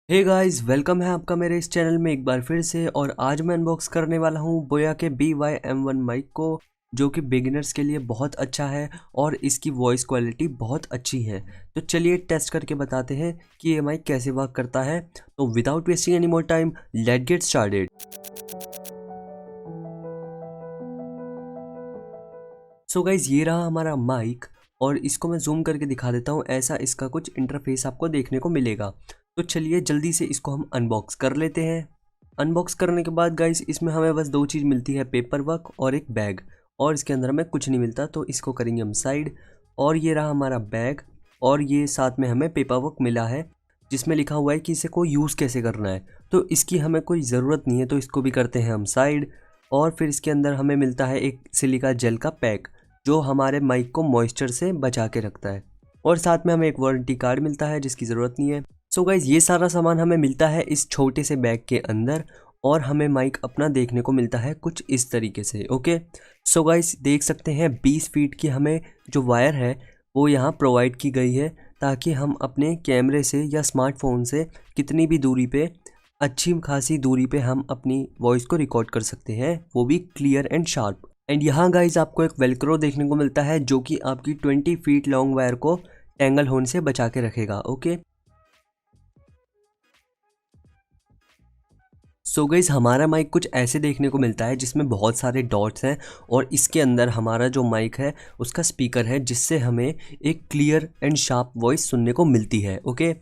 Hey guys, welcome है आपका मेरे इस चैनल में एक बार फिर से। और आज मैं अनबॉक्स करने वाला हूँ बोया के BY-M1 माइक को, जो कि बिगिनर्स के लिए बहुत अच्छा है और इसकी वॉइस क्वालिटी बहुत अच्छी है। तो चलिए टेस्ट करके बताते हैं कि ये माइक कैसे वर्क करता है। तो without wasting any more time, let's get started. So guys, ये रहा हमारा माइक और इसको मैं जूम करके दिखा देता हूँ। ऐसा इसका कुछ इंटरफेस आपको देखने को मिलेगा। तो चलिए जल्दी से इसको हम अनबॉक्स कर लेते हैं। अनबॉक्स करने के बाद गाइस, इसमें हमें बस दो चीज़ मिलती है, पेपर वर्क और एक बैग। और इसके अंदर हमें कुछ नहीं मिलता, तो इसको करेंगे हम साइड। और ये रहा हमारा बैग और ये साथ में हमें पेपर वर्क मिला है जिसमें लिखा हुआ है कि इसे को यूज़ कैसे करना है। तो इसकी हमें कोई ज़रूरत नहीं है, तो इसको भी करते हैं हम साइड। और फिर इसके अंदर हमें मिलता है एक सिलिका जेल का पैक, जो हमारे माइक को मॉइस्चर से बचा के रखता है। और साथ में हमें एक वारंटी कार्ड मिलता है जिसकी ज़रूरत नहीं है। सो गाइज, ये सारा सामान हमें मिलता है इस छोटे से बैग के अंदर। और हमें माइक अपना देखने को मिलता है कुछ इस तरीके से। ओके, सो गाइज देख सकते हैं 20 फीट की हमें जो वायर है वो यहाँ प्रोवाइड की गई है, ताकि हम अपने कैमरे से या स्मार्टफोन से कितनी भी दूरी पे, अच्छी खासी दूरी पे हम अपनी वॉइस को रिकॉर्ड कर सकते हैं, वो भी क्लियर एंड शार्प। एंड यहाँ गाइज आपको एक वेलक्रो देखने को मिलता है जो कि आपकी 20 फीट लॉन्ग वायर को टेंगल होने से बचा के रखेगा। ओके, सो गाइज हमारा माइक कुछ ऐसे देखने को मिलता है जिसमें बहुत सारे डॉट्स हैं। और इसके अंदर हमारा जो माइक है उसका स्पीकर है, जिससे हमें एक क्लियर एंड शार्प वॉइस सुनने को मिलती है। ओके,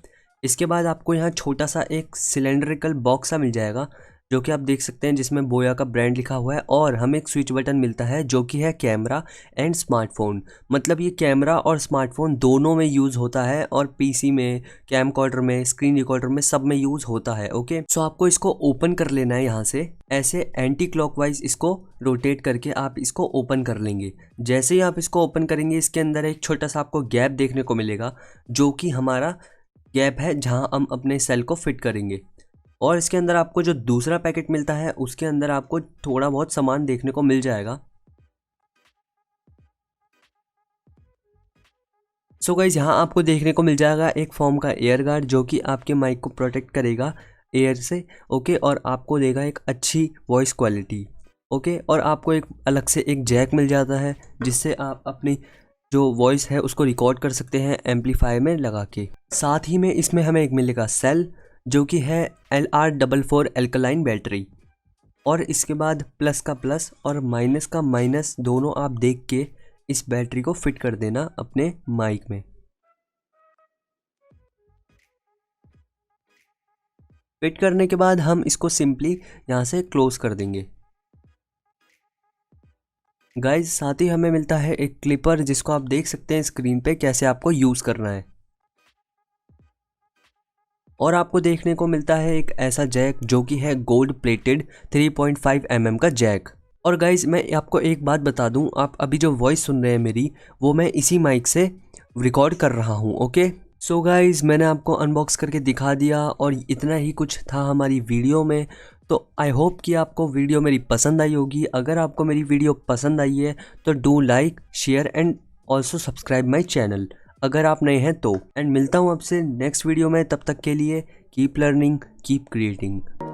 इसके बाद आपको यहाँ छोटा सा एक सिलेंड्रिकल बॉक्स सा मिल जाएगा, जो कि आप देख सकते हैं, जिसमें बोया का ब्रांड लिखा हुआ है। और हमें एक स्विच बटन मिलता है जो कि है कैमरा एंड स्मार्टफोन। मतलब ये कैमरा और स्मार्टफोन दोनों में यूज़ होता है, और पीसी में, कैमकॉर्डर में, स्क्रीन रिकॉर्डर में, सब में यूज़ होता है। ओके, सो आपको इसको ओपन कर लेना है यहाँ से। ऐसे एंटी क्लॉकवाइज इसको रोटेट करके आप इसको ओपन कर लेंगे। जैसे ही आप इसको ओपन करेंगे, इसके अंदर एक छोटा सा आपको गैप देखने को मिलेगा, जो कि हमारा गैप है जहाँ हम अपने सेल को फिट करेंगे। और इसके अंदर आपको जो दूसरा पैकेट मिलता है उसके अंदर आपको थोड़ा बहुत सामान देखने को मिल जाएगा। सो गाइज, यहाँ आपको देखने को मिल जाएगा एक फॉर्म का एयर गार्ड, जो कि आपके माइक को प्रोटेक्ट करेगा एयर से। ओके, और आपको देगा एक अच्छी वॉइस क्वालिटी। ओके, और आपको एक अलग से एक जैक मिल जाता है, जिससे आप अपनी जो वॉइस है उसको रिकॉर्ड कर सकते हैं एम्पलीफायर में लगा के। साथ ही में इसमें हमें एक मिलेगा सेल, जो कि है LR44 एल्कलाइन बैटरी। और इसके बाद प्लस का प्लस और माइनस का माइनस दोनों आप देख के इस बैटरी को फिट कर देना अपने माइक में। फिट करने के बाद हम इसको सिंपली यहाँ से क्लोज कर देंगे। गाइज, साथ ही हमें मिलता है एक क्लिपर, जिसको आप देख सकते हैं स्क्रीन पे कैसे आपको यूज़ करना है। और आपको देखने को मिलता है एक ऐसा जैक, जो कि है गोल्ड प्लेटेड 3.5 mm का जैक। और गाइज, मैं आपको एक बात बता दूं, आप अभी जो वॉइस सुन रहे हैं मेरी, वो मैं इसी माइक से रिकॉर्ड कर रहा हूं। ओके, सो गाइज मैंने आपको अनबॉक्स करके दिखा दिया, और इतना ही कुछ था हमारी वीडियो में। तो आई होप कि आपको वीडियो मेरी पसंद आई होगी। अगर आपको मेरी वीडियो पसंद आई है तो do like, share and also subscribe my channel, अगर आप नए हैं तो। एंड मिलता हूँ आपसे नेक्स्ट वीडियो में, तब तक के लिए कीप लर्निंग, कीप क्रिएटिंग।